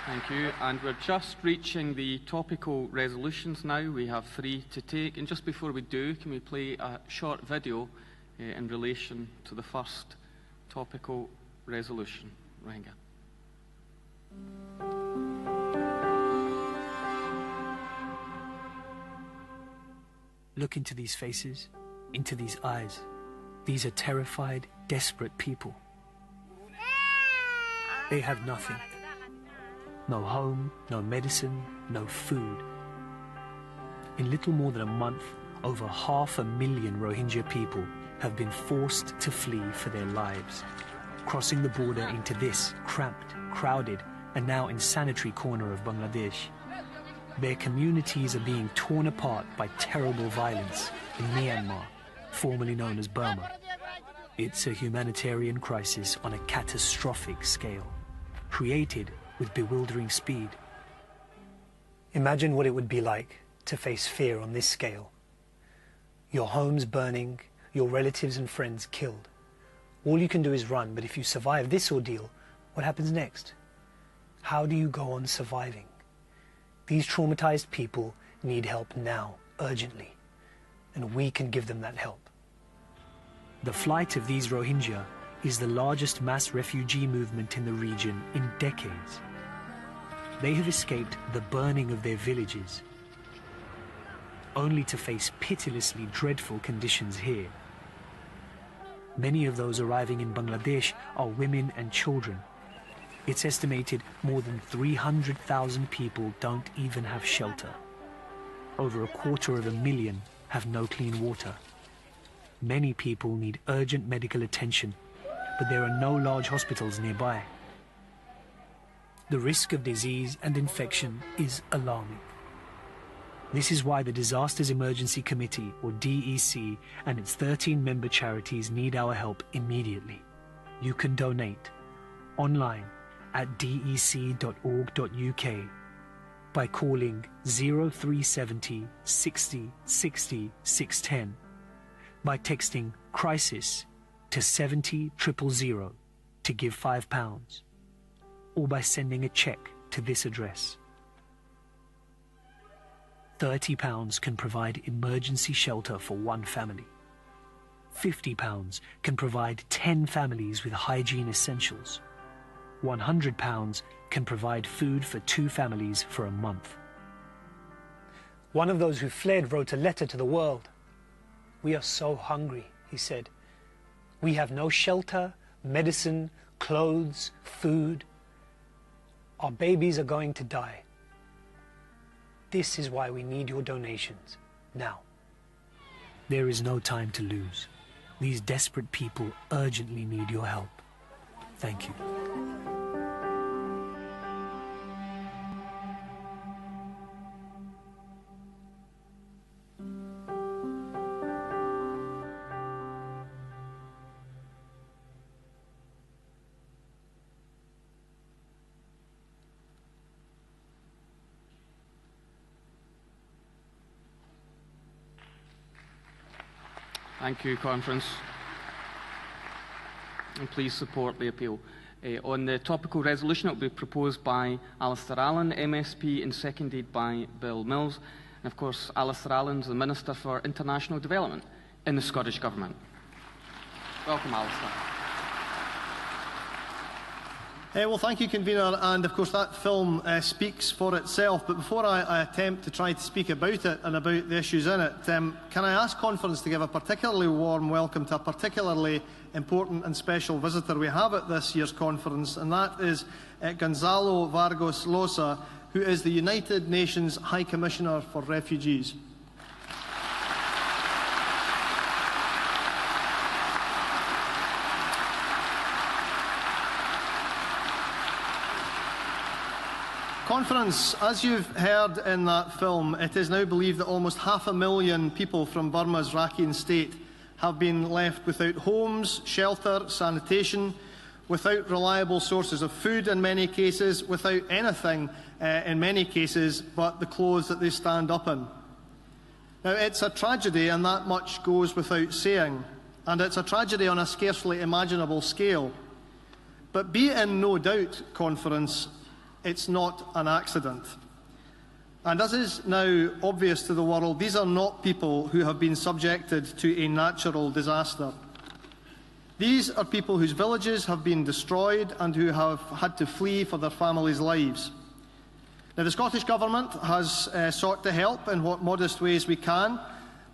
Thank you. And we're just reaching the topical resolutions now. We have 3 to take. And just before we do, can we play a short video in relation to the first topical resolution? Rohingya. Look into these faces, into these eyes. These are terrified, desperate people. They have nothing. No home, no medicine, no food. In little more than a month, over 500,000 Rohingya people have been forced to flee for their lives, crossing the border into this cramped, crowded, and now insanitary corner of Bangladesh. Their communities are being torn apart by terrible violence in Myanmar, formerly known as Burma. It's a humanitarian crisis on a catastrophic scale, created with bewildering speed. Imagine what it would be like to face fear on this scale. Your home's burning, your relatives and friends killed. All you can do is run, but if you survive this ordeal, what happens next? How do you go on surviving? These traumatized people need help now, urgently, and we can give them that help. The flight of these Rohingya is the largest mass refugee movement in the region in decades. They have escaped the burning of their villages, only to face pitilessly dreadful conditions here. Many of those arriving in Bangladesh are women and children. It's estimated more than 300,000 people don't even have shelter. Over 250,000 have no clean water. Many people need urgent medical attention, but there are no large hospitals nearby. The risk of disease and infection is alarming. This is why the Disasters Emergency Committee, or DEC, and its 13-member charities need our help immediately. You can donate online at dec.org.uk by calling 0370 60 60 610, by texting CRISIS to 70 000 to give £5, or by sending a cheque to this address. £30 can provide emergency shelter for one family. £50 can provide 10 families with hygiene essentials. £100 can provide food for 2 families for a month. One of those who fled wrote a letter to the world. "We are so hungry," he said. "We have no shelter, medicine, clothes, food. Our babies are going to die. This is why we need your donations, now." There is no time to lose. These desperate people urgently need your help. Thank you. Thank you, Conference. And please support the appeal. On the topical resolution, it will be proposed by Alasdair Allan MSP and seconded by Bill Mills. And of course, Alasdair Allan is the Minister for International Development in the Scottish Government. Welcome, Alasdair. Well, thank you, Convener, and of course that film speaks for itself. But before I attempt to try to speak about it and about the issues in it, can I ask Conference to give a particularly warm welcome to a particularly important and special visitor we have at this year's conference, and that is Gonzalo Vargas Llosa, who is the United Nations High Commissioner for Refugees. Conference, as you've heard in that film, it is now believed that almost 500,000 people from Burma's Rakhine state have been left without homes, shelter, sanitation, without reliable sources of food in many cases, without anything in many cases but the clothes that they stand up in. Now, it's a tragedy, and that much goes without saying, and it's a tragedy on a scarcely imaginable scale. But be in no doubt, Conference, It's not an accident. And as is now obvious to the world, these are not people who have been subjected to a natural disaster. These are people whose villages have been destroyed and who have had to flee for their families' lives. Now, the Scottish Government has sought to help in what modest ways we can.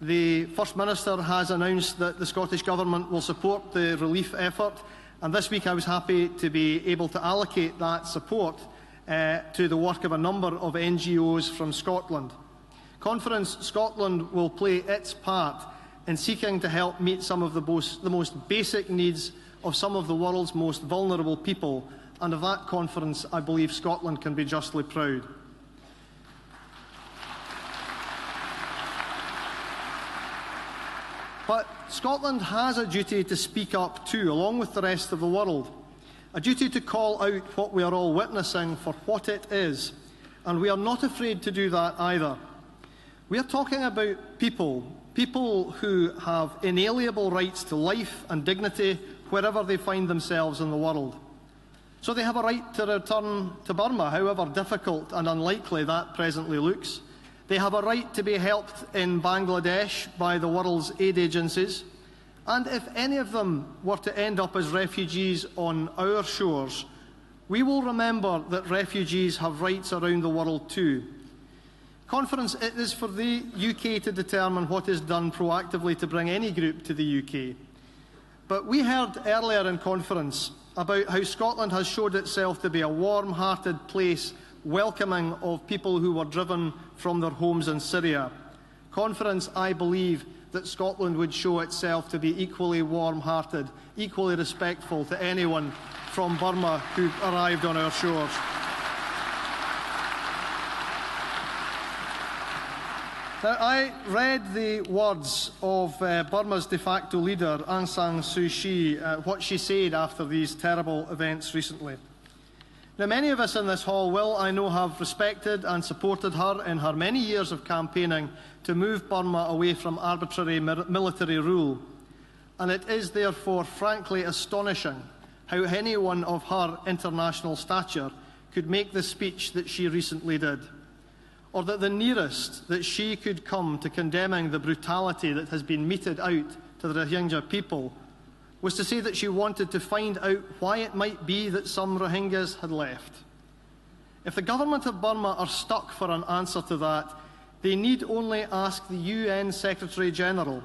The First Minister has announced that the Scottish Government will support the relief effort, and this week I was happy to be able to allocate that support to the work of a number of NGOs from Scotland. Conference Scotland will play its part in seeking to help meet some of the most basic needs of some of the world's most vulnerable people, and of that conference I believe Scotland can be justly proud. But Scotland has a duty to speak up too, along with the rest of the world. A duty to call out what we are all witnessing for what it is, and we are not afraid to do that either. We are talking about people who have inalienable rights to life and dignity wherever they find themselves in the world. So they have a right to return to Burma, however difficult and unlikely that presently looks. They have a right to be helped in Bangladesh by the world's aid agencies. And if any of them were to end up as refugees on our shores, we will remember that refugees have rights around the world too. Conference, it is for the UK to determine what is done proactively to bring any group to the UK. But we heard earlier in conference about how Scotland has showed itself to be a warm-hearted place, welcoming of people who were driven from their homes in Syria. Conference, I believe that Scotland would show itself to be equally warm-hearted, equally respectful to anyone from Burma who arrived on our shores. Now, I read the words of Burma's de facto leader, Aung San Suu Kyi, what she said after these terrible events recently. Now, many of us in this hall will, I know, have respected and supported her in her many years of campaigning to move Burma away from arbitrary military rule. And it is therefore frankly astonishing how anyone of her international stature could make the speech that she recently did, or that the nearest that she could come to condemning the brutality that has been meted out to the Rohingya people was to say that she wanted to find out why it might be that some Rohingyas had left. If the government of Burma are stuck for an answer to that, they need only ask the UN Secretary-General,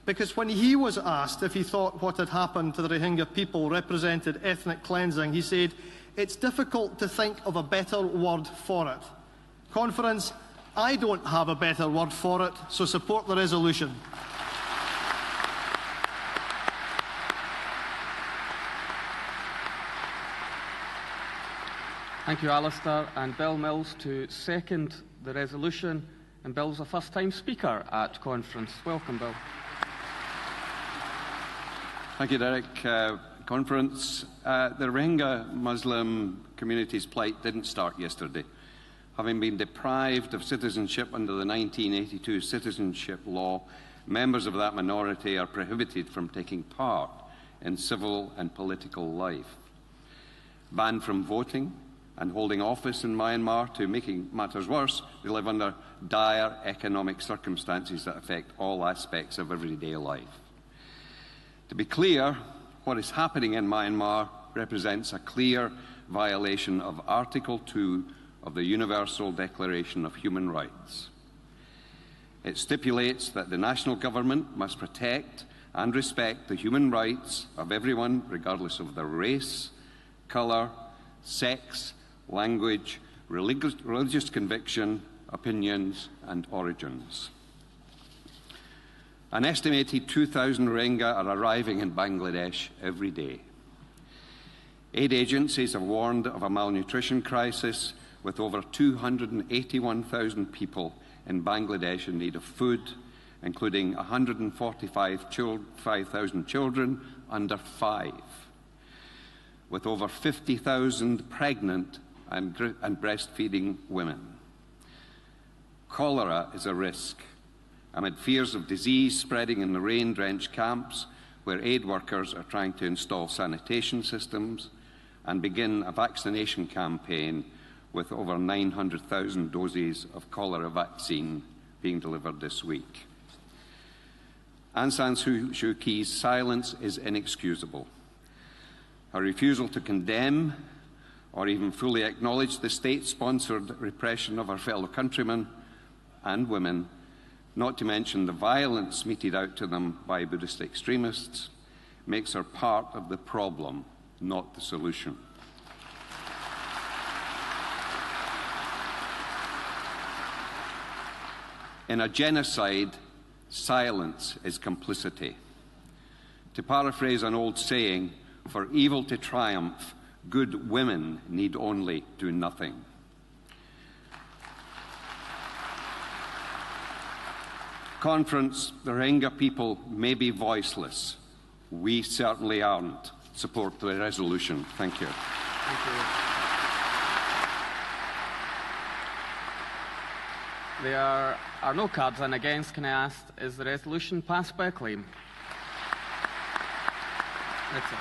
because when he was asked if he thought what had happened to the Rohingya people represented ethnic cleansing, he said, "It's difficult to think of a better word for it." Conference, I don't have a better word for it, so support the resolution. Thank you, Alasdair. And Bill Mills to second the resolution. And Bill's a first-time speaker at conference. Welcome, Bill. Thank you, Derek. Conference. The Rohingya Muslim community's plight didn't start yesterday. Having been deprived of citizenship under the 1982 citizenship law, members of that minority are prohibited from taking part in civil and political life. Banned from voting and holding office in Myanmar, to making matters worse, they live under dire economic circumstances that affect all aspects of everyday life. To be clear, what is happening in Myanmar represents a clear violation of Article 2 of the Universal Declaration of Human Rights. It stipulates that the national government must protect and respect the human rights of everyone, regardless of their race, colour, sex, language, religious conviction, opinions and origins. An estimated 2,000 Rohingya are arriving in Bangladesh every day. Aid agencies have warned of a malnutrition crisis, with over 281,000 people in Bangladesh in need of food, including 145,000 children under 5, with over 50,000 pregnant and breastfeeding women. Cholera is a risk, amid fears of disease spreading in the rain-drenched camps, where aid workers are trying to install sanitation systems and begin a vaccination campaign with over 900,000 doses of cholera vaccine being delivered this week. Aung San Suu Kyi's silence is inexcusable. Her refusal to condemn or even fully acknowledge the state-sponsored repression of her fellow countrymen and women, not to mention the violence meted out to them by Buddhist extremists, makes her part of the problem, not the solution. In a genocide, silence is complicity. To paraphrase an old saying, for evil to triumph, good women need only do nothing. Conference, the Rohingya people may be voiceless. We certainly aren't. Support the resolution. Thank you. Thank you. There are no cards in against. Can I ask, is the resolution passed by acclaim? That's it.